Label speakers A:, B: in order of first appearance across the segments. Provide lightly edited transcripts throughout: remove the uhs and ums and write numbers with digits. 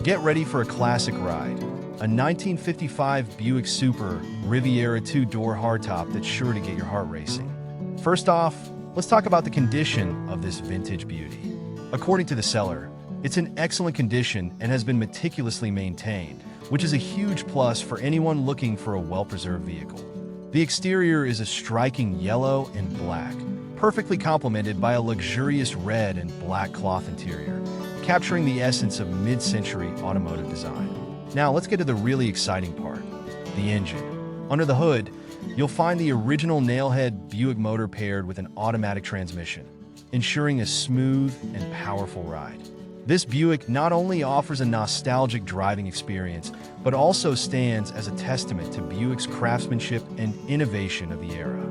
A: Get ready for a classic ride. A 1955 Buick Super Riviera two-door hardtop that's sure to get your heart racing. First off, let's talk about the condition of this vintage beauty. According to the seller, it's in excellent condition and has been meticulously maintained, which is a huge plus for anyone looking for a well-preserved vehicle. The exterior is a striking yellow and black, perfectly complemented by a luxurious red and black cloth interior, capturing the essence of mid-century automotive design. Now let's get to the really exciting part, the engine. Under the hood, you'll find the original nailhead Buick motor paired with an automatic transmission, ensuring a smooth and powerful ride. This Buick not only offers a nostalgic driving experience, but also stands as a testament to Buick's craftsmanship and innovation of the era.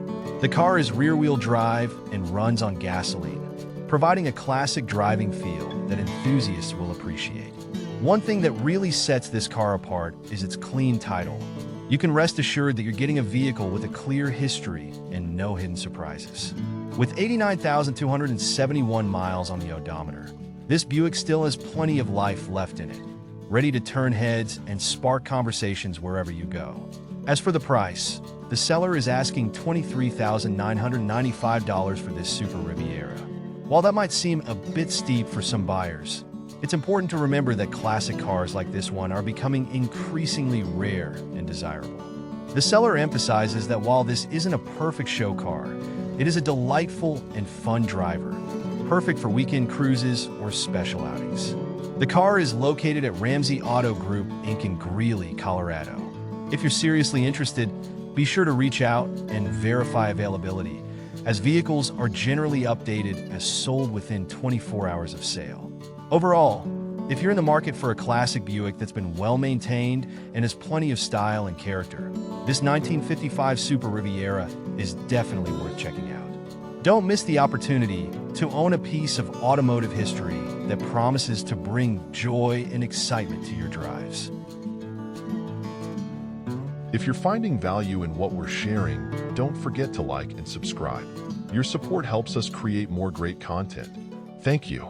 A: The car is rear-wheel drive and runs on gasoline, providing a classic driving feel that enthusiasts will appreciate. One thing that really sets this car apart is its clean title. You can rest assured that you're getting a vehicle with a clear history and no hidden surprises. With 89,271 miles on the odometer, this Buick still has plenty of life left in it, ready to turn heads and spark conversations wherever you go. As for the price, the seller is asking $23,995 for this Super Riviera. While that might seem a bit steep for some buyers, it's important to remember that classic cars like this one are becoming increasingly rare and desirable. The seller emphasizes that while this isn't a perfect show car, it is a delightful and fun driver, perfect for weekend cruises or special outings. The car is located at Ramsey Auto Group, Inc. in Greeley, Colorado. If you're seriously interested, be sure to reach out and verify availability, as vehicles are generally updated as sold within 24 hours of sale. Overall, if you're in the market for a classic Buick that's been well-maintained and has plenty of style and character, this 1955 Super Riviera is definitely worth checking out. Don't miss the opportunity to own a piece of automotive history that promises to bring joy and excitement to your drives.
B: If you're finding value in what we're sharing, don't forget to like and subscribe. Your support helps us create more great content. Thank you.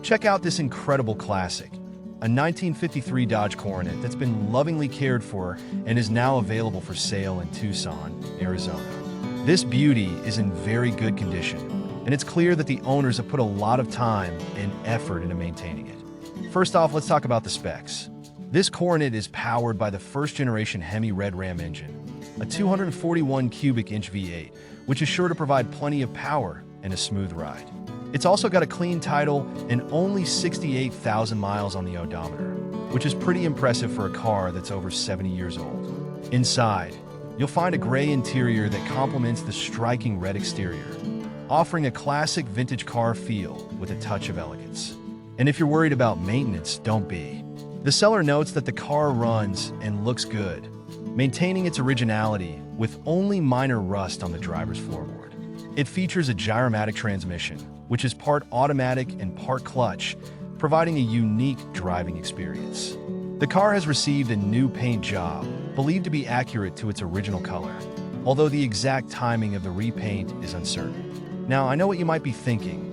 A: Check out this incredible classic, a 1953 Dodge Coronet that's been lovingly cared for and is now available for sale in Tucson, Arizona. This beauty is in very good condition, and it's clear that the owners have put a lot of time and effort into maintaining it. First off, let's talk about the specs. This Coronet is powered by the first-generation Hemi Red Ram engine, a 241 cubic inch V8, which is sure to provide plenty of power and a smooth ride. It's also got a clean title and only 68,000 miles on the odometer, which is pretty impressive for a car that's over 70 years old. Inside, you'll find a gray interior that complements the striking red exterior, offering a classic vintage car feel with a touch of elegance. And if you're worried about maintenance, don't be. The seller notes that the car runs and looks good, maintaining its originality with only minor rust on the driver's floorboard. It features a gyromatic transmission, which is part automatic and part clutch, providing a unique driving experience. The car has received a new paint job, believed to be accurate to its original color, although the exact timing of the repaint is uncertain. Now, I know what you might be thinking.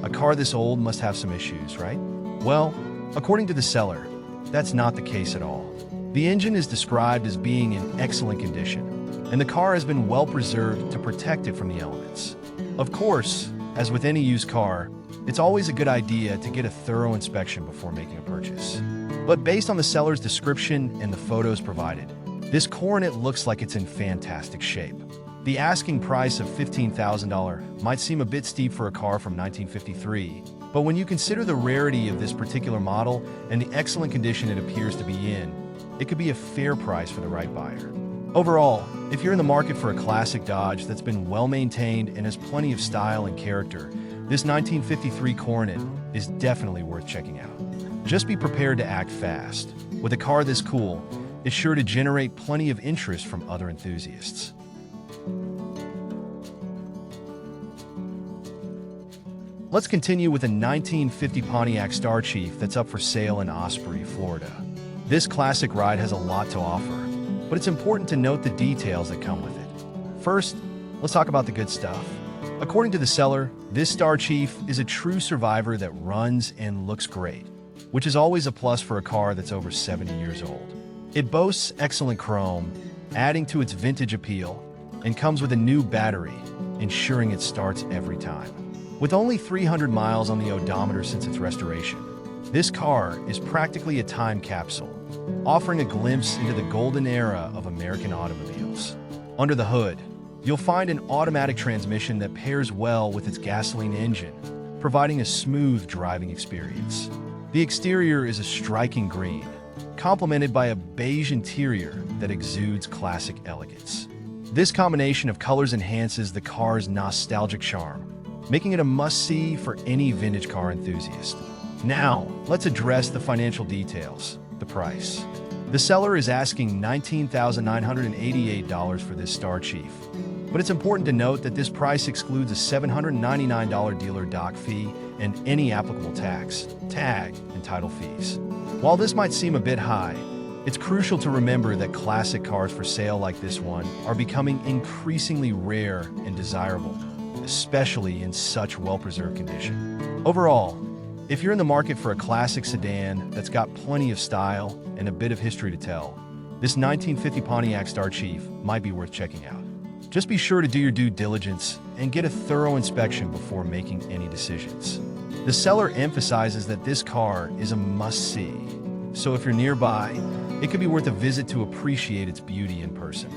A: A car this old must have some issues, right? Well, according to the seller, that's not the case at all. The engine is described as being in excellent condition, and the car has been well preserved to protect it from the elements. Of course, as with any used car, it's always a good idea to get a thorough inspection before making a purchase. But based on the seller's description and the photos provided, this Coronet looks like it's in fantastic shape. The asking price of $15,000 might seem a bit steep for a car from 1953, but when you consider the rarity of this particular model and the excellent condition it appears to be in, it could be a fair price for the right buyer. Overall, if you're in the market for a classic Dodge that's been well-maintained and has plenty of style and character, this 1953 Coronet is definitely worth checking out. Just be prepared to act fast. With a car this cool, it's sure to generate plenty of interest from other enthusiasts. Let's continue with a 1950 Pontiac Star Chief that's up for sale in Osprey, Florida. This classic ride has a lot to offer, but it's important to note the details that come with it. First, let's talk about the good stuff. According to the seller, this Star Chief is a true survivor that runs and looks great, which is always a plus for a car that's over 70 years old. It boasts excellent chrome, adding to its vintage appeal, and comes with a new battery, ensuring it starts every time. With only 300 miles on the odometer since its restoration, this car is practically a time capsule, offering a glimpse into the golden era of American automobiles. Under the hood, you'll find an automatic transmission that pairs well with its gasoline engine, providing a smooth driving experience. The exterior is a striking green, complemented by a beige interior that exudes classic elegance. This combination of colors enhances the car's nostalgic charm, making it a must-see for any vintage car enthusiast. Now, let's address the financial details, the price. The seller is asking $19,988 for this Star Chief, but it's important to note that this price excludes a $799 dealer dock fee and any applicable tax, tag, and title fees. While this might seem a bit high, it's crucial to remember that classic cars for sale like this one are becoming increasingly rare and desirable, especially in such well-preserved condition. Overall, if you're in the market for a classic sedan that's got plenty of style and a bit of history to tell, this 1950 Pontiac Star Chief might be worth checking out. Just be sure to do your due diligence and get a thorough inspection before making any decisions. The seller emphasizes that this car is a must-see, so if you're nearby, it could be worth a visit to appreciate its beauty in person.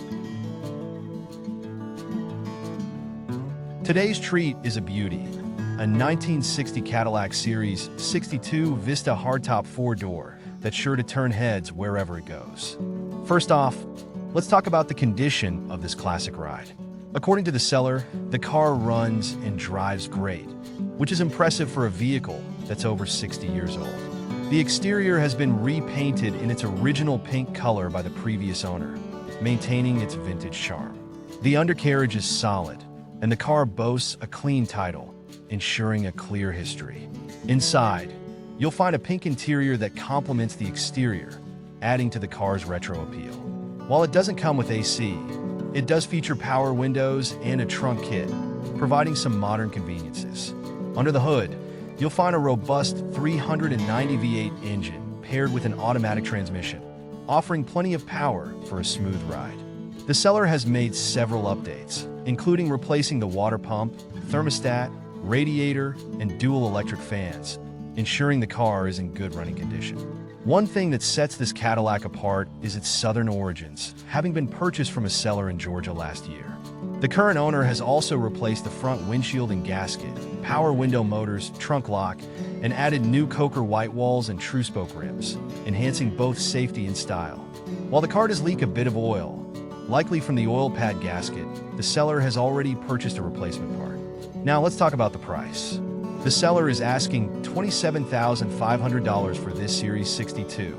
A: Today's treat is a beauty, a 1960 Cadillac Series 62 Vista hardtop four-door that's sure to turn heads wherever it goes. First off, let's talk about the condition of this classic ride. According to the seller, the car runs and drives great, which is impressive for a vehicle that's over 60 years old. The exterior has been repainted in its original pink color by the previous owner, maintaining its vintage charm. The undercarriage is solid, and the car boasts a clean title, ensuring a clear history. Inside, you'll find a pink interior that complements the exterior, adding to the car's retro appeal. While it doesn't come with AC, it does feature power windows and a trunk kit, providing some modern conveniences. Under the hood, you'll find a robust 390 V8 engine paired with an automatic transmission, offering plenty of power for a smooth ride. The seller has made several updates, including replacing the water pump, thermostat, radiator, and dual electric fans, ensuring the car is in good running condition. One thing that sets this Cadillac apart is its southern origins, having been purchased from a seller in Georgia last year. The current owner has also replaced the front windshield and gasket, power window motors, trunk lock, and added new Coker white walls and true spoke rims, enhancing both safety and style. While the car does leak a bit of oil, likely from the oil pad gasket, the seller has already purchased a replacement part. Now let's talk about the price. The seller is asking $27,500 for this Series 62,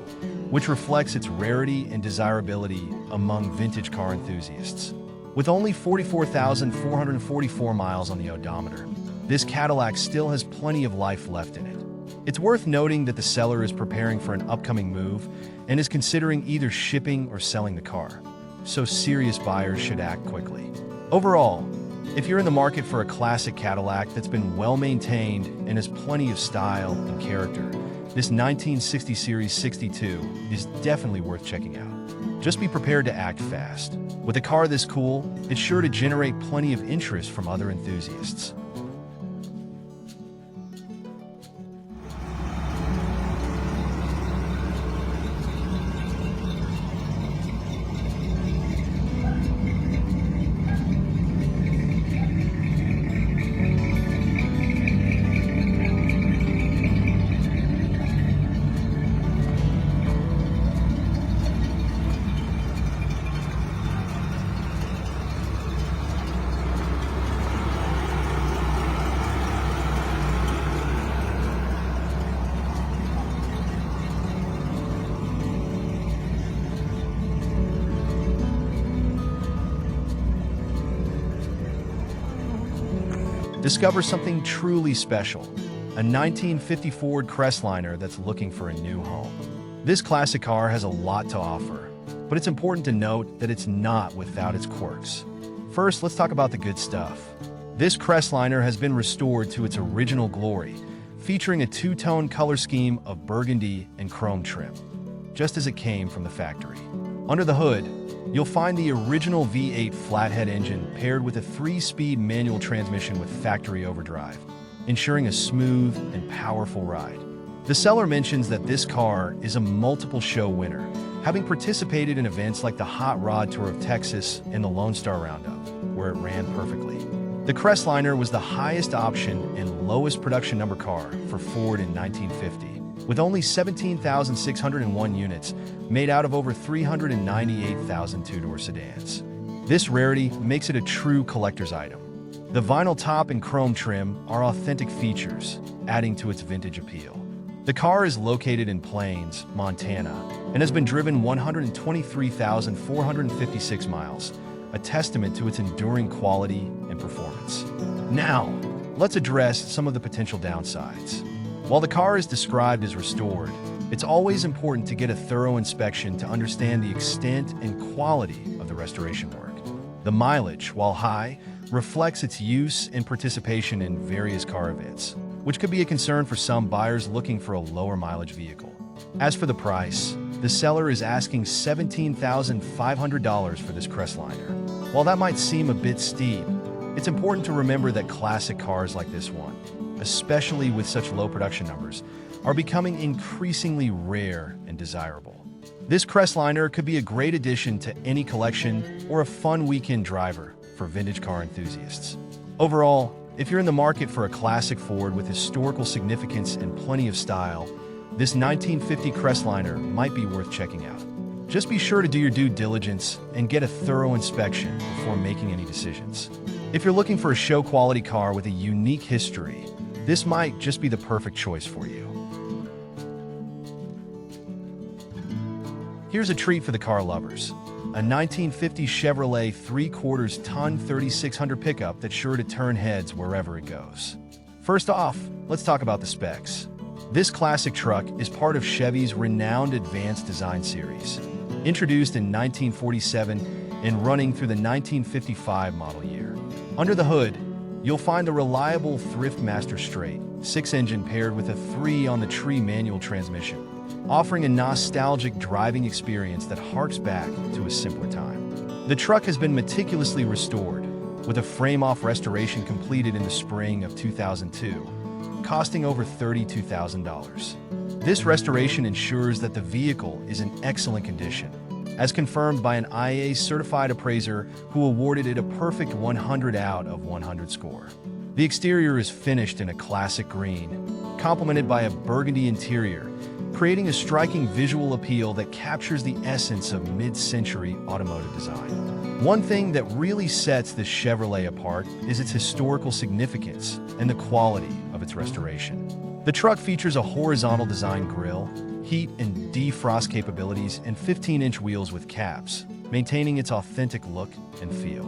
A: which reflects its rarity and desirability among vintage car enthusiasts. With only 44,444 miles on the odometer, this Cadillac still has plenty of life left in it. It's worth noting that the seller is preparing for an upcoming move and is considering either shipping or selling the car, so serious buyers should act quickly. Overall, if you're in the market for a classic Cadillac that's been well maintained and has plenty of style and character, this 1960 Series 62 is definitely worth checking out. Just be prepared to act fast. With a car this cool, it's sure to generate plenty of interest from other enthusiasts. Discover something truly special, a 1950 Ford Crestliner that's looking for a new home. This classic car has a lot to offer, but it's important to note that it's not without its quirks. First, let's talk about the good stuff. This Crestliner has been restored to its original glory, featuring a two-tone color scheme of burgundy and chrome trim, just as it came from the factory. Under the hood, you'll find the original V8 flathead engine paired with a 3-speed manual transmission with factory overdrive, ensuring a smooth and powerful ride. The seller mentions that this car is a multiple show winner, having participated in events like the Hot Rod Tour of Texas and the Lone Star Roundup, where it ran perfectly. The Crestliner was the highest option and lowest production number car for Ford in 1950, with only 17,601 units made out of over 398,000 two-door sedans. This rarity makes it a true collector's item. The vinyl top and chrome trim are authentic features, adding to its vintage appeal. The car is located in Plains, Montana, and has been driven 123,456 miles, a testament to its enduring quality and performance. Now, let's address some of the potential downsides. While the car is described as restored, it's always important to get a thorough inspection to understand the extent and quality of the restoration work. The mileage, while high, reflects its use and participation in various car events, which could be a concern for some buyers looking for a lower mileage vehicle. As for the price, the seller is asking $17,500 for this Crestliner. While that might seem a bit steep, it's important to remember that classic cars like this one, especially with such low production numbers, are becoming increasingly rare and desirable. This Crestliner could be a great addition to any collection or a fun weekend driver for vintage car enthusiasts. Overall, if you're in the market for a classic Ford with historical significance and plenty of style, this 1950 Crestliner might be worth checking out. Just be sure to do your due diligence and get a thorough inspection before making any decisions. If you're looking for a show-quality car with a unique history, this might just be the perfect choice for you. Here's a treat for the car lovers. A 1950 Chevrolet 3/4 ton 3600 pickup that's sure to turn heads wherever it goes. First off, let's talk about the specs. This classic truck is part of Chevy's renowned Advanced Design series, introduced in 1947 and running through the 1955 model year. Under the hood, you'll find the reliable Thriftmaster Straight 6-engine paired with a 3-on-the-tree manual transmission, offering a nostalgic driving experience that harks back to a simpler time. The truck has been meticulously restored, with a frame-off restoration completed in the spring of 2002, costing over $32,000. This restoration ensures that the vehicle is in excellent condition, as confirmed by an IAA-certified appraiser who awarded it a perfect 100 out of 100 score. The exterior is finished in a classic green, complemented by a burgundy interior, creating a striking visual appeal that captures the essence of mid-century automotive design. One thing that really sets this Chevrolet apart is its historical significance and the quality of its restoration. The truck features a horizontal design grille, heat and defrost capabilities, and 15-inch wheels with caps, maintaining its authentic look and feel.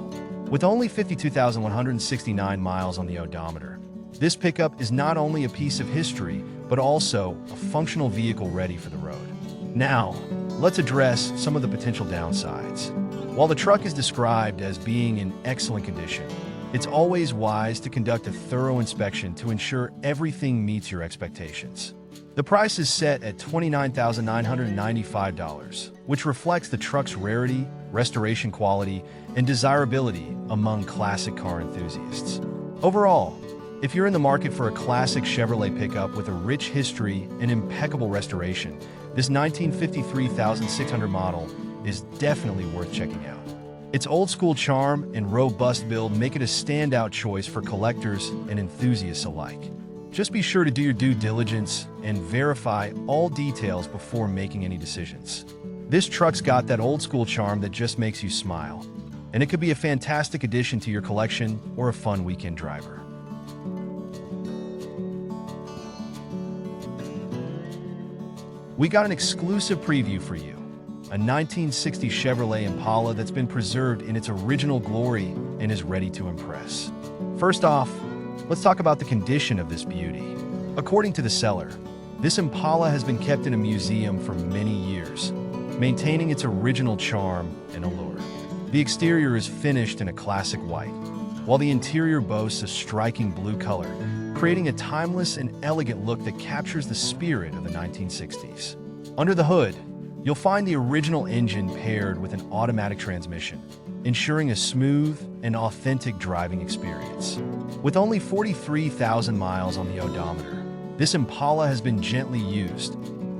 A: With only 52,169 miles on the odometer, this pickup is not only a piece of history, but also a functional vehicle ready for the road. Now, let's address some of the potential downsides. While the truck is described as being in excellent condition, it's always wise to conduct a thorough inspection to ensure everything meets your expectations. The price is set at $29,995, which reflects the truck's rarity, restoration quality, and desirability among classic car enthusiasts. Overall, if you're in the market for a classic Chevrolet pickup with a rich history and impeccable restoration, this 1953 1600 model is definitely worth checking out. Its old-school charm and robust build make it a standout choice for collectors and enthusiasts alike. Just be sure to do your due diligence and verify all details before making any decisions. This truck's got that old-school charm that just makes you smile, and it could be a fantastic addition to your collection or a fun weekend driver. We got an exclusive preview for you, a 1960 Chevrolet Impala that's been preserved in its original glory and is ready to impress. First off, let's talk about the condition of this beauty. According to the seller, this Impala has been kept in a museum for many years, maintaining its original charm and allure. The exterior is finished in a classic white, while the interior boasts a striking blue color, creating a timeless and elegant look that captures the spirit of the 1960s. Under the hood, you'll find the original engine paired with an automatic transmission, ensuring a smooth and authentic driving experience. With only 43,000 miles on the odometer, this Impala has been gently used,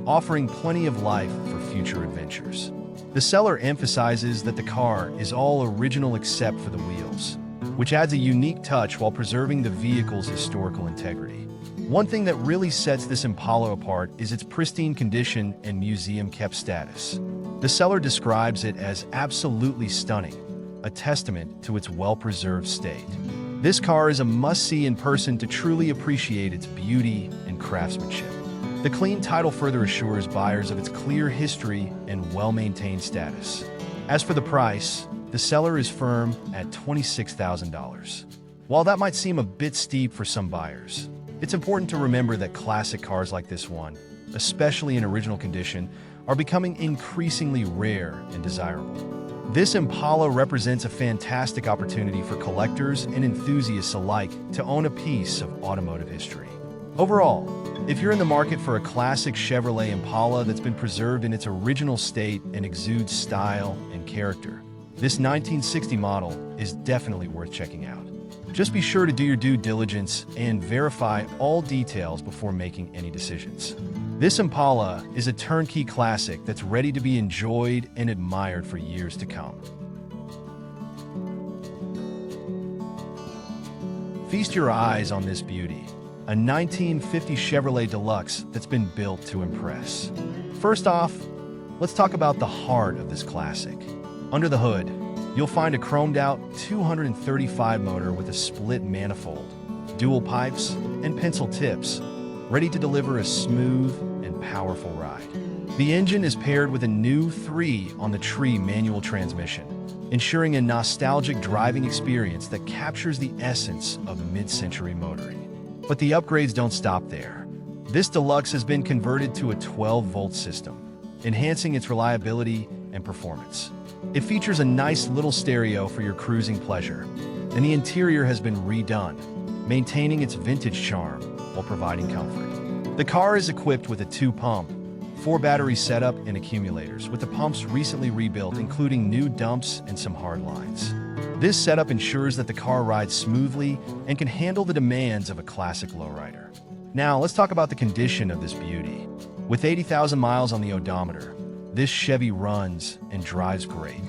A: offering plenty of life for future adventures. The seller emphasizes that the car is all original except for the wheels, which adds a unique touch while preserving the vehicle's historical integrity. One thing that really sets this Impala apart is its pristine condition and museum-kept status. The seller describes it as absolutely stunning, a testament to its well-preserved state. This car is a must-see in person to truly appreciate its beauty and craftsmanship. The clean title further assures buyers of its clear history and well-maintained status. As for the price, the seller is firm at $26,000. While that might seem a bit steep for some buyers, it's important to remember that classic cars like this one, especially in original condition, are becoming increasingly rare and desirable. This Impala represents a fantastic opportunity for collectors and enthusiasts alike to own a piece of automotive history. Overall, if you're in the market for a classic Chevrolet Impala that's been preserved in its original state and exudes style and character, this 1960 model is definitely worth checking out. Just be sure to do your due diligence and verify all details before making any decisions. This Impala is a turnkey classic that's ready to be enjoyed and admired for years to come. Feast your eyes on this beauty, a 1950 Chevrolet Deluxe that's been built to impress. First off, let's talk about the heart of this classic. Under the hood, you'll find a chromed-out 235 motor with a split manifold, dual pipes, and pencil tips, ready to deliver a smooth and powerful ride. The engine is paired with a new 3-on-the-tree manual transmission, ensuring a nostalgic driving experience that captures the essence of mid-century motoring. But the upgrades don't stop there. This Deluxe has been converted to a 12-volt system, enhancing its reliability and performance. It features a nice little stereo for your cruising pleasure, and the interior has been redone, maintaining its vintage charm while providing comfort. The car is equipped with a 2-pump, 4-battery setup and accumulators, with the pumps recently rebuilt, including new dumps and some hard lines. This setup ensures that the car rides smoothly and can handle the demands of a classic lowrider. Now, let's talk about the condition of this beauty. With 80,000 miles on the odometer, this Chevy runs and drives great.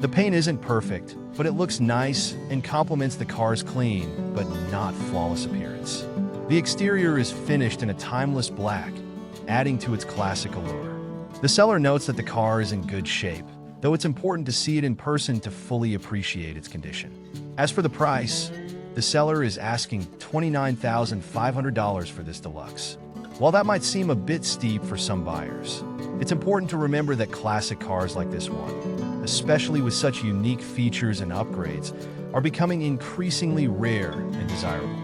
A: The paint isn't perfect, but it looks nice and complements the car's clean but not flawless appearance. The exterior is finished in a timeless black, adding to its classic allure. The seller notes that the car is in good shape, though it's important to see it in person to fully appreciate its condition. As for the price, the seller is asking $29,500 for this Deluxe. While that might seem a bit steep for some buyers, it's important to remember that classic cars like this one, especially with such unique features and upgrades, are becoming increasingly rare and desirable.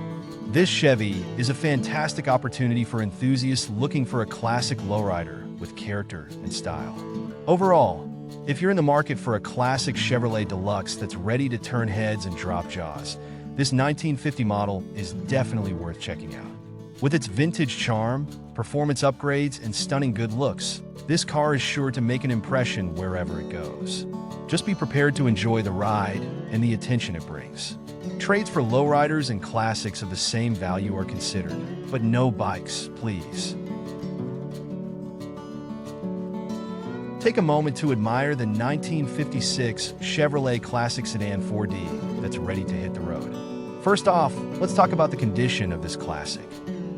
A: This Chevy is a fantastic opportunity for enthusiasts looking for a classic lowrider with character and style. Overall, if you're in the market for a classic Chevrolet Deluxe that's ready to turn heads and drop jaws, this 1950 model is definitely worth checking out. With its vintage charm, performance upgrades, and stunning good looks, this car is sure to make an impression wherever it goes. Just be prepared to enjoy the ride and the attention it brings. Trades for lowriders and classics of the same value are considered, but no bikes, please. Take a moment to admire the 1956 Chevrolet Classic Sedan 4D that's ready to hit the road. First off, let's talk about the condition of this classic.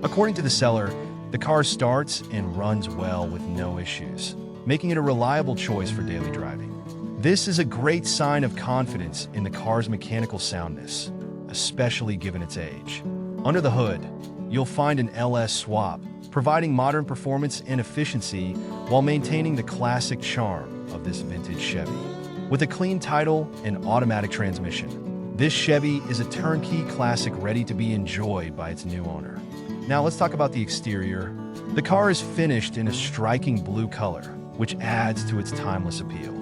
A: According to the seller, the car starts and runs well with no issues, making it a reliable choice for daily driving. This is a great sign of confidence in the car's mechanical soundness, especially given its age. Under the hood, you'll find an LS swap, providing modern performance and efficiency while maintaining the classic charm of this vintage Chevy. With a clean title and automatic transmission, this Chevy is a turnkey classic ready to be enjoyed by its new owner. Now let's talk about the exterior. The car is finished in a striking blue color, which adds to its timeless appeal.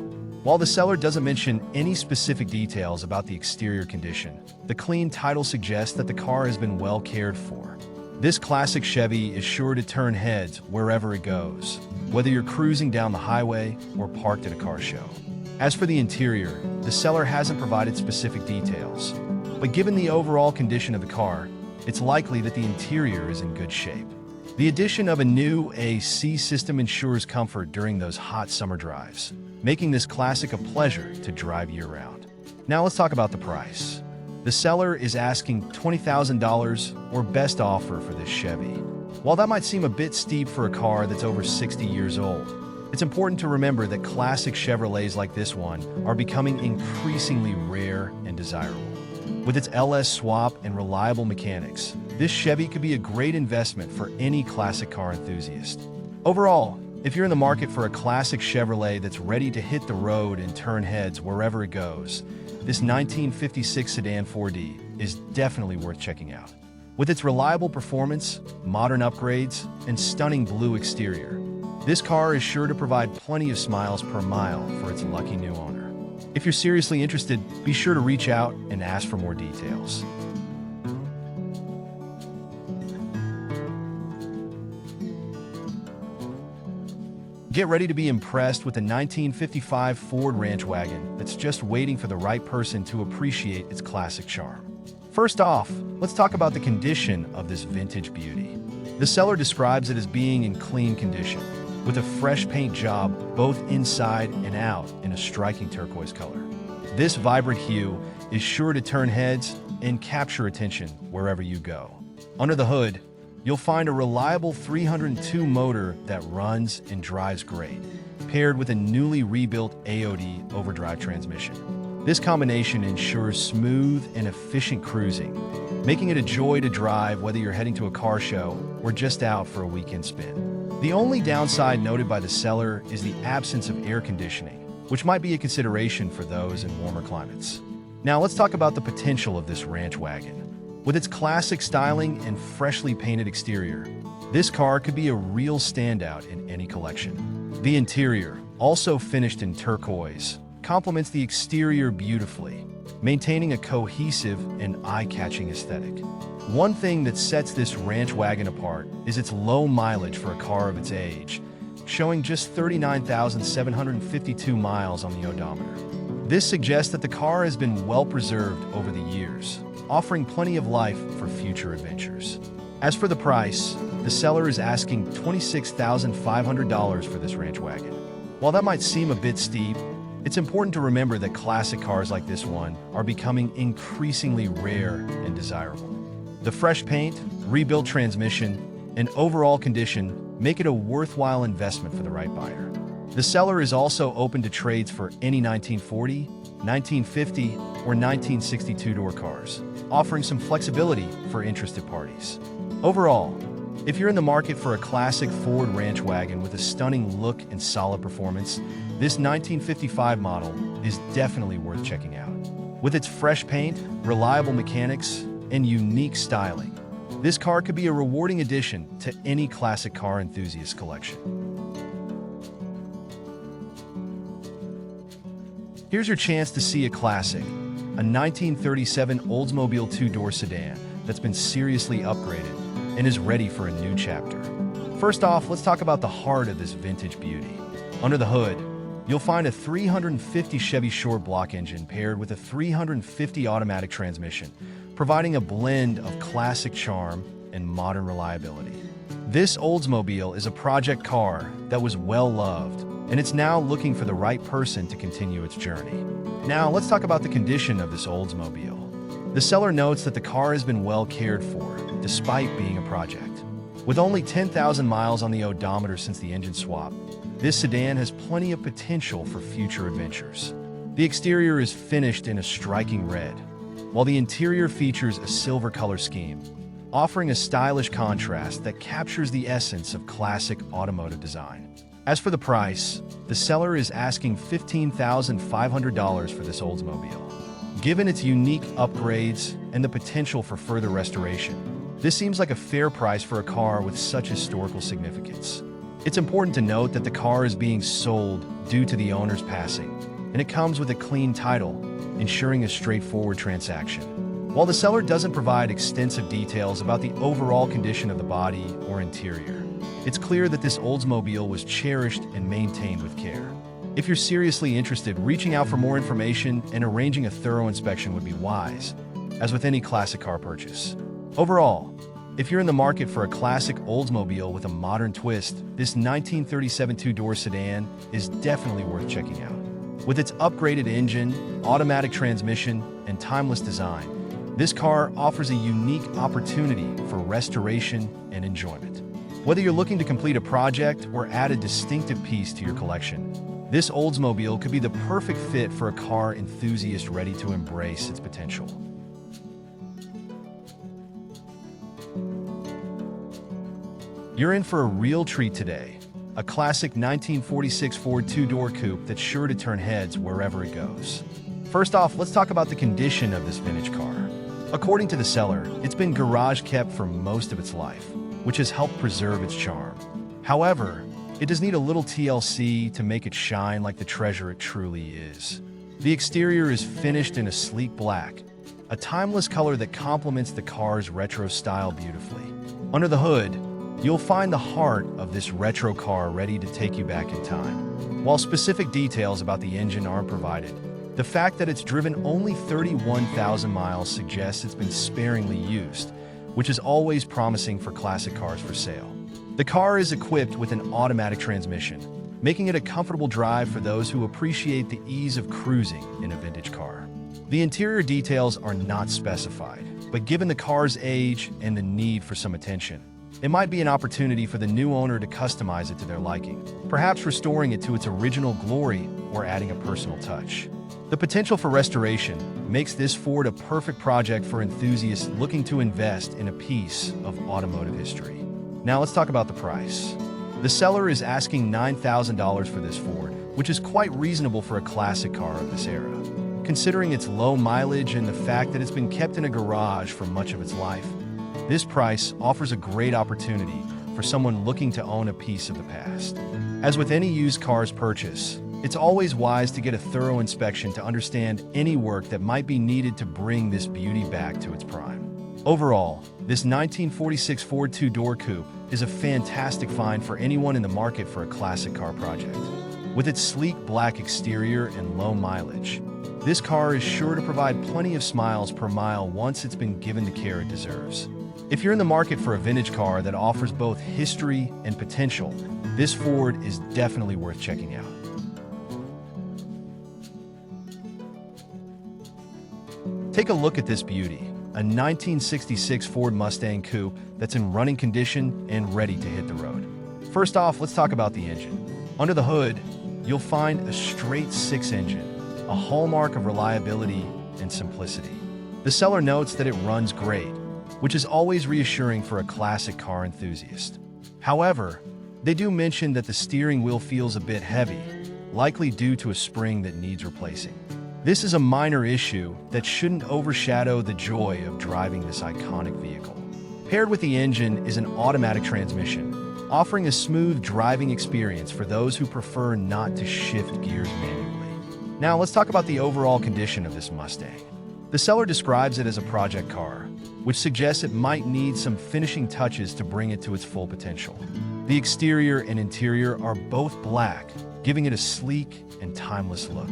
A: While the seller doesn't mention any specific details about the exterior condition, the clean title suggests that the car has been well cared for. This classic Chevy is sure to turn heads wherever it goes, whether you're cruising down the highway or parked at a car show. As for the interior, the seller hasn't provided specific details, but given the overall condition of the car, it's likely that the interior is in good shape. The addition of a new AC system ensures comfort during those hot summer drives, making this classic a pleasure to drive year-round. Now let's talk about the price. The seller is asking $20,000 or best offer for this Chevy. While that might seem a bit steep for a car that's over 60 years old, it's important to remember that classic Chevrolets like this one are becoming increasingly rare and desirable. With its LS swap and reliable mechanics, this Chevy could be a great investment for any classic car enthusiast. Overall, if you're in the market for a classic Chevrolet that's ready to hit the road and turn heads wherever it goes, this 1956 sedan 4D is definitely worth checking out. With its reliable performance, modern upgrades, and stunning blue exterior, this car is sure to provide plenty of smiles per mile for its lucky new owner. If you're seriously interested, be sure to reach out and ask for more details. Get ready to be impressed with the 1955 Ford Ranch Wagon that's just waiting for the right person to appreciate its classic charm. First off, let's talk about the condition of this vintage beauty. The seller describes it as being in clean condition, with a fresh paint job both inside and out in a striking turquoise color. This vibrant hue is sure to turn heads and capture attention wherever you go. Under the hood, you'll find a reliable 302 motor that runs and drives great, paired with a newly rebuilt AOD overdrive transmission. This combination ensures smooth and efficient cruising, making it a joy to drive whether you're heading to a car show or just out for a weekend spin. The only downside noted by the seller is the absence of air conditioning, which might be a consideration for those in warmer climates. Now let's talk about the potential of this ranch wagon. With its classic styling and freshly painted exterior, this car could be a real standout in any collection. The interior, also finished in turquoise, complements the exterior beautifully, maintaining a cohesive and eye-catching aesthetic. One thing that sets this ranch wagon apart is its low mileage for a car of its age, showing just 39,752 miles on the odometer. This suggests that the car has been well preserved over the years, offering plenty of life for future adventures. As for the price, the seller is asking $26,500 for this ranch wagon. While that might seem a bit steep, it's important to remember that classic cars like this one are becoming increasingly rare and desirable. The fresh paint, rebuilt transmission, and overall condition make it a worthwhile investment for the right buyer. The seller is also open to trades for any 1940, 1950, or 1962 door cars, offering some flexibility for interested parties. Overall, if you're in the market for a classic Ford Ranch Wagon with a stunning look and solid performance, this 1955 model is definitely worth checking out. With its fresh paint, reliable mechanics, and unique styling, this car could be a rewarding addition to any classic car enthusiast collection. Here's your chance to see a classic, a 1937 Oldsmobile two-door sedan that's been seriously upgraded and is ready for a new chapter. First off, let's talk about the heart of this vintage beauty. Under the hood, you'll find a 350 Chevy short block engine paired with a 350 automatic transmission, providing a blend of classic charm and modern reliability. This Oldsmobile is a project car that was well loved, and it's now looking for the right person to continue its journey. Now, let's talk about the condition of this Oldsmobile. The seller notes that the car has been well cared for, despite being a project. With only 10,000 miles on the odometer since the engine swap, this sedan has plenty of potential for future adventures. The exterior is finished in a striking red, while the interior features a silver color scheme, offering a stylish contrast that captures the essence of classic automotive design. As for the price, the seller is asking $15,500 for this Oldsmobile. Given its unique upgrades and the potential for further restoration, this seems like a fair price for a car with such historical significance. It's important to note that the car is being sold due to the owner's passing, and it comes with a clean title, ensuring a straightforward transaction. While the seller doesn't provide extensive details about the overall condition of the body or interior, it's clear that this Oldsmobile was cherished and maintained with care. If you're seriously interested, reaching out for more information and arranging a thorough inspection would be wise, as with any classic car purchase. Overall, if you're in the market for a classic Oldsmobile with a modern twist, this 1937 two-door sedan is definitely worth checking out. With its upgraded engine, automatic transmission, and timeless design, this car offers a unique opportunity for restoration and enjoyment. Whether you're looking to complete a project or add a distinctive piece to your collection, this Oldsmobile could be the perfect fit for a car enthusiast ready to embrace its potential. You're in for a real treat today. A classic 1946 Ford two-door coupe that's sure to turn heads wherever it goes. First off, let's talk about the condition of this vintage car. According to the seller, it's been garage kept for most of its life, which has helped preserve its charm. However, it does need a little TLC to make it shine like the treasure it truly is. The exterior is finished in a sleek black, a timeless color that complements the car's retro style beautifully. Under the hood, you'll find the heart of this retro car ready to take you back in time. While specific details about the engine aren't provided, the fact that it's driven only 31,000 miles suggests it's been sparingly used, which is always promising for classic cars for sale. The car is equipped with an automatic transmission, making it a comfortable drive for those who appreciate the ease of cruising in a vintage car. The interior details are not specified, but given the car's age and the need for some attention, it might be an opportunity for the new owner to customize it to their liking, perhaps restoring it to its original glory or adding a personal touch. The potential for restoration makes this Ford a perfect project for enthusiasts looking to invest in a piece of automotive history. Now let's talk about the price. The seller is asking $9,000 for this Ford, which is quite reasonable for a classic car of this era. Considering its low mileage and the fact that it's been kept in a garage for much of its life, this price offers a great opportunity for someone looking to own a piece of the past. As with any used car's purchase, it's always wise to get a thorough inspection to understand any work that might be needed to bring this beauty back to its prime. Overall, this 1946 Ford two-door coupe is a fantastic find for anyone in the market for a classic car project. With its sleek black exterior and low mileage, this car is sure to provide plenty of smiles per mile once it's been given the care it deserves. If you're in the market for a vintage car that offers both history and potential, this Ford is definitely worth checking out. Take a look at this beauty, a 1966 Ford Mustang Coupe that's in running condition and ready to hit the road. First off, let's talk about the engine. Under the hood, you'll find a straight six engine, a hallmark of reliability and simplicity. The seller notes that it runs great, which is always reassuring for a classic car enthusiast. However, they do mention that the steering wheel feels a bit heavy, likely due to a spring that needs replacing. This is a minor issue that shouldn't overshadow the joy of driving this iconic vehicle. Paired with the engine is an automatic transmission, offering a smooth driving experience for those who prefer not to shift gears manually. Now let's talk about the overall condition of this Mustang. The seller describes it as a project car, which suggests it might need some finishing touches to bring it to its full potential. The exterior and interior are both black, giving it a sleek and timeless look.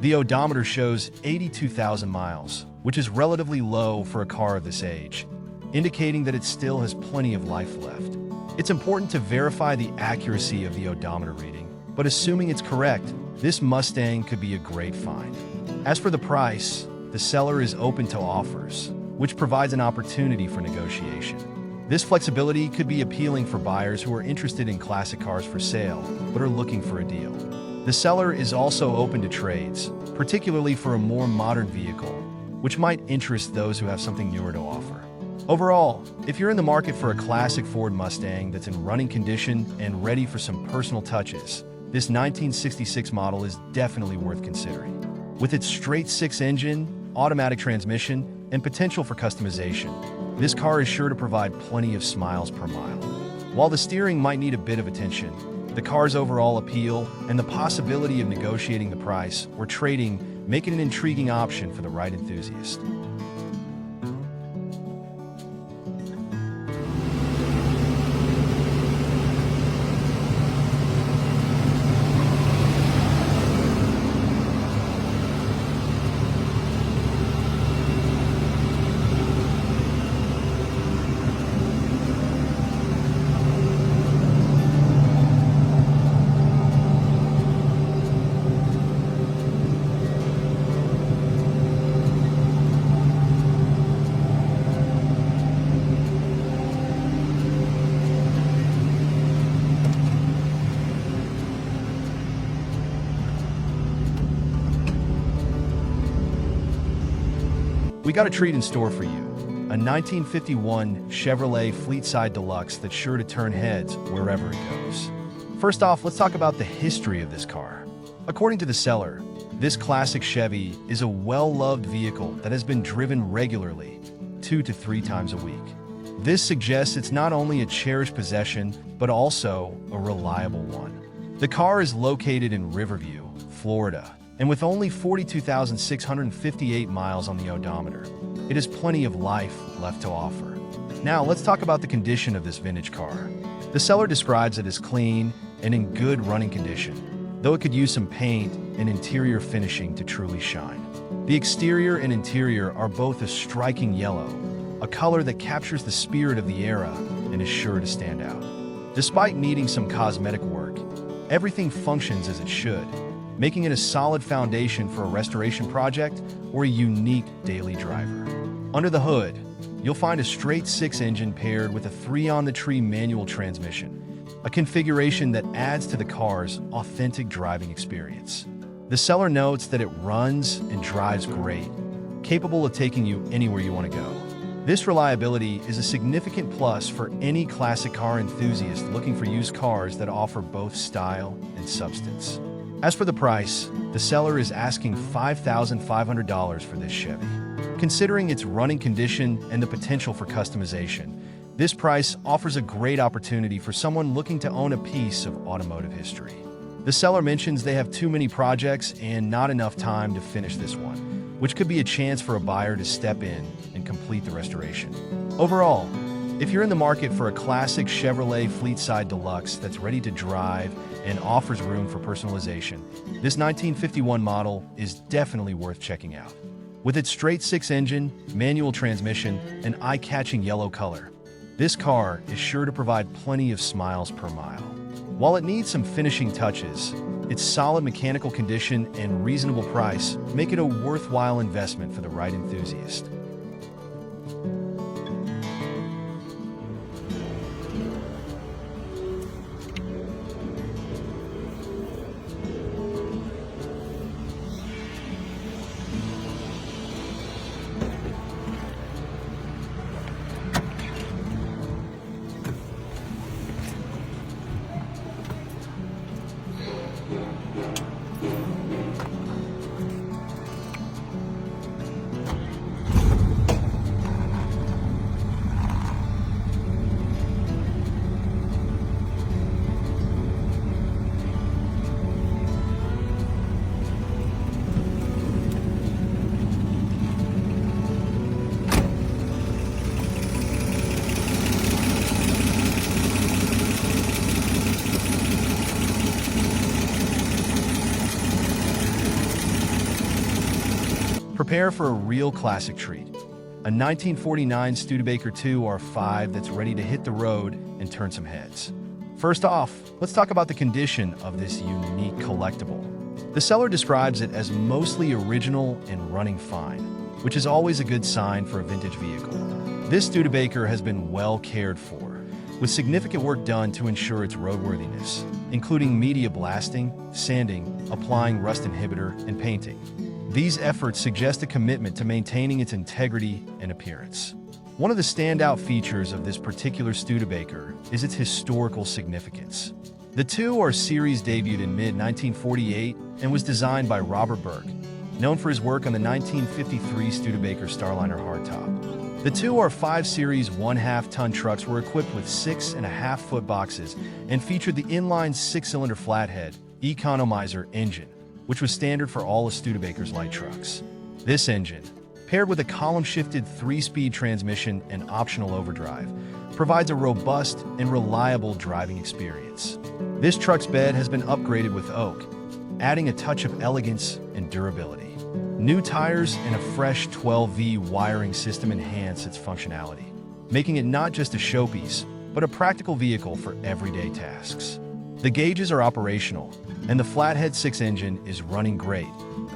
A: The odometer shows 82,000 miles, which is relatively low for a car of this age, indicating that it still has plenty of life left. It's important to verify the accuracy of the odometer reading, but assuming it's correct, this Mustang could be a great find. As for the price, the seller is open to offers, which provides an opportunity for negotiation. This flexibility could be appealing for buyers who are interested in classic cars for sale, but are looking for a deal. The seller is also open to trades, particularly for a more modern vehicle, which might interest those who have something newer to offer. Overall, if you're in the market for a classic Ford Mustang that's in running condition and ready for some personal touches, this 1966 model is definitely worth considering. With its straight six engine, automatic transmission, and potential for customization, this car is sure to provide plenty of smiles per mile. While the steering might need a bit of attention, The car's overall appeal and the possibility of negotiating the price or trading make it an intriguing option for the right enthusiast. We got a treat in store for you, a 1951 Chevrolet Fleetside Deluxe that's sure to turn heads wherever it goes. First off, let's talk about the history of this car. According to the seller, this classic Chevy is a well-loved vehicle that has been driven regularly, 2 to 3 times a week. This suggests it's not only a cherished possession, but also a reliable one. The car is located in Riverview, Florida, and with only 42,658 miles on the odometer, it has plenty of life left to offer. Now, let's talk about the condition of this vintage car. The seller describes it as clean and in good running condition, though it could use some paint and interior finishing to truly shine. The exterior and interior are both a striking yellow, a color that captures the spirit of the era and is sure to stand out. Despite needing some cosmetic work, everything functions as it should, making it a solid foundation for a restoration project or a unique daily driver. Under the hood, you'll find a straight 6 engine paired with a 3-on-the-tree manual transmission, a configuration that adds to the car's authentic driving experience. The seller notes that it runs and drives great, capable of taking you anywhere you want to go. This reliability is a significant plus for any classic car enthusiast looking for used cars that offer both style and substance. As for the price, the seller is asking $5,500 for this Chevy. Considering its running condition and the potential for customization, this price offers a great opportunity for someone looking to own a piece of automotive history. The seller mentions they have too many projects and not enough time to finish this one, which could be a chance for a buyer to step in and complete the restoration. Overall, if you're in the market for a classic Chevrolet Fleetside Deluxe that's ready to drive and offers room for personalization, this 1951 model is definitely worth checking out. With its straight 6 engine, manual transmission, and eye-catching yellow color, this car is sure to provide plenty of smiles per mile. While it needs some finishing touches, its solid mechanical condition and reasonable price make it a worthwhile investment for the right enthusiast. Prepare for a real classic treat, a 1949 Studebaker II R5 that's ready to hit the road and turn some heads. First off, let's talk about the condition of this unique collectible. The seller describes it as mostly original and running fine, which is always a good sign for a vintage vehicle. This Studebaker has been well cared for, with significant work done to ensure its roadworthiness, including media blasting, sanding, applying rust inhibitor, and painting. These efforts suggest a commitment to maintaining its integrity and appearance. One of the standout features of this particular Studebaker is its historical significance. The II R series debuted in mid-1948 and was designed by Robert Burke, known for his work on the 1953 Studebaker Starliner hardtop. The two R5 Series 1/2-ton trucks were equipped with 6.5-foot boxes and featured the inline 6-cylinder flathead Economizer engine, which was standard for all of Studebaker's light trucks. This engine, paired with a column-shifted 3-speed transmission and optional overdrive, provides a robust and reliable driving experience. This truck's bed has been upgraded with oak, adding a touch of elegance and durability. New tires and a fresh 12V wiring system enhance its functionality, making it not just a showpiece, but a practical vehicle for everyday tasks. The gauges are operational, and the Flathead 6 engine is running great,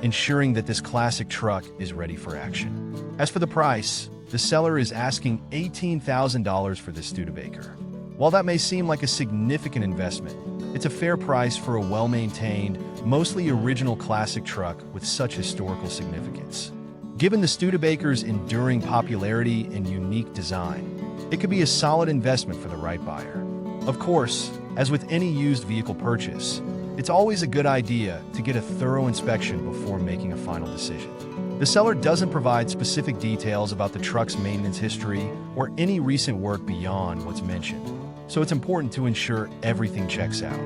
A: ensuring that this classic truck is ready for action. As for the price, the seller is asking $18,000 for this Studebaker. While that may seem like a significant investment, it's a fair price for a well-maintained, mostly original classic truck with such historical significance. Given the Studebaker's enduring popularity and unique design, it could be a solid investment for the right buyer. Of course, as with any used vehicle purchase, it's always a good idea to get a thorough inspection before making a final decision. The seller doesn't provide specific details about the truck's maintenance history or any recent work beyond what's mentioned, so it's important to ensure everything checks out.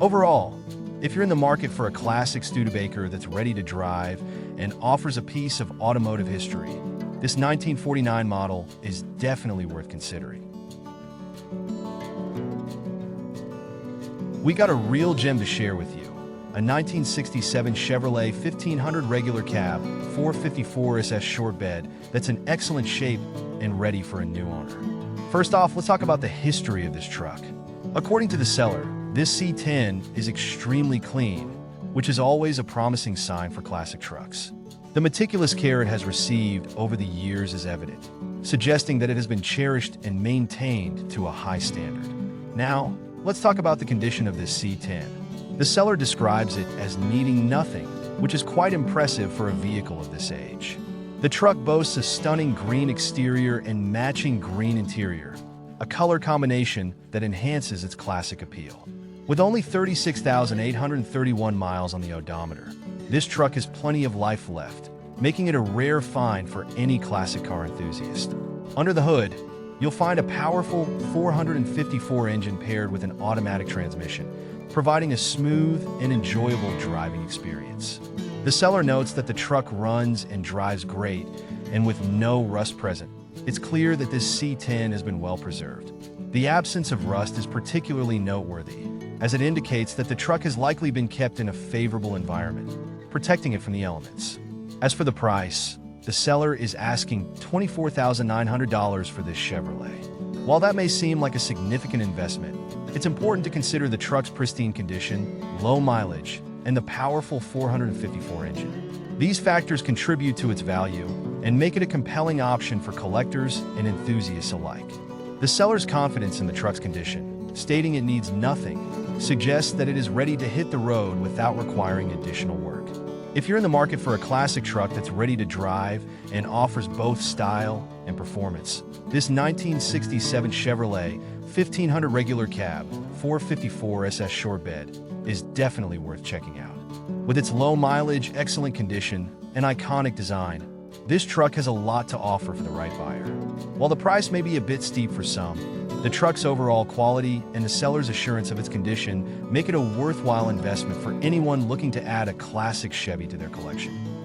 A: Overall, if you're in the market for a classic Studebaker that's ready to drive and offers a piece of automotive history, this 1949 model is definitely worth considering. We got a real gem to share with you, a 1967 Chevrolet 1500 regular cab 454 SS short bed that's in excellent shape and ready for a new owner. First off, let's talk about the history of this truck. According to the seller, this C10 is extremely clean, which is always a promising sign for classic trucks. The meticulous care it has received over the years is evident, suggesting that it has been cherished and maintained to a high standard. Now, let's talk about the condition of this C10. The seller describes it as needing nothing, which is quite impressive for a vehicle of this age. The truck boasts a stunning green exterior and matching green interior, a color combination that enhances its classic appeal. With only 36,831 miles on the odometer, this truck has plenty of life left, making it a rare find for any classic car enthusiast. Under the hood, you'll find a powerful 454 engine paired with an automatic transmission, providing a smooth and enjoyable driving experience. The seller notes that the truck runs and drives great, and with no rust present, it's clear that this C10 has been well preserved. The absence of rust is particularly noteworthy, as it indicates that the truck has likely been kept in a favorable environment, protecting it from the elements. As for the price, the seller is asking $24,900 for this Chevrolet. While that may seem like a significant investment, it's important to consider the truck's pristine condition, low mileage, and the powerful 454 engine. These factors contribute to its value and make it a compelling option for collectors and enthusiasts alike. The seller's confidence in the truck's condition, stating it needs nothing, suggests that it is ready to hit the road without requiring additional work. If you're in the market for a classic truck that's ready to drive and offers both style and performance, this 1967 Chevrolet 1500 regular cab 454 SS short bed is definitely worth checking out. With its low mileage, excellent condition, and iconic design, this truck has a lot to offer for the right buyer. While the price may be a bit steep for some, the truck's overall quality and the seller's assurance of its condition make it a worthwhile investment for anyone looking to add a classic Chevy to their collection.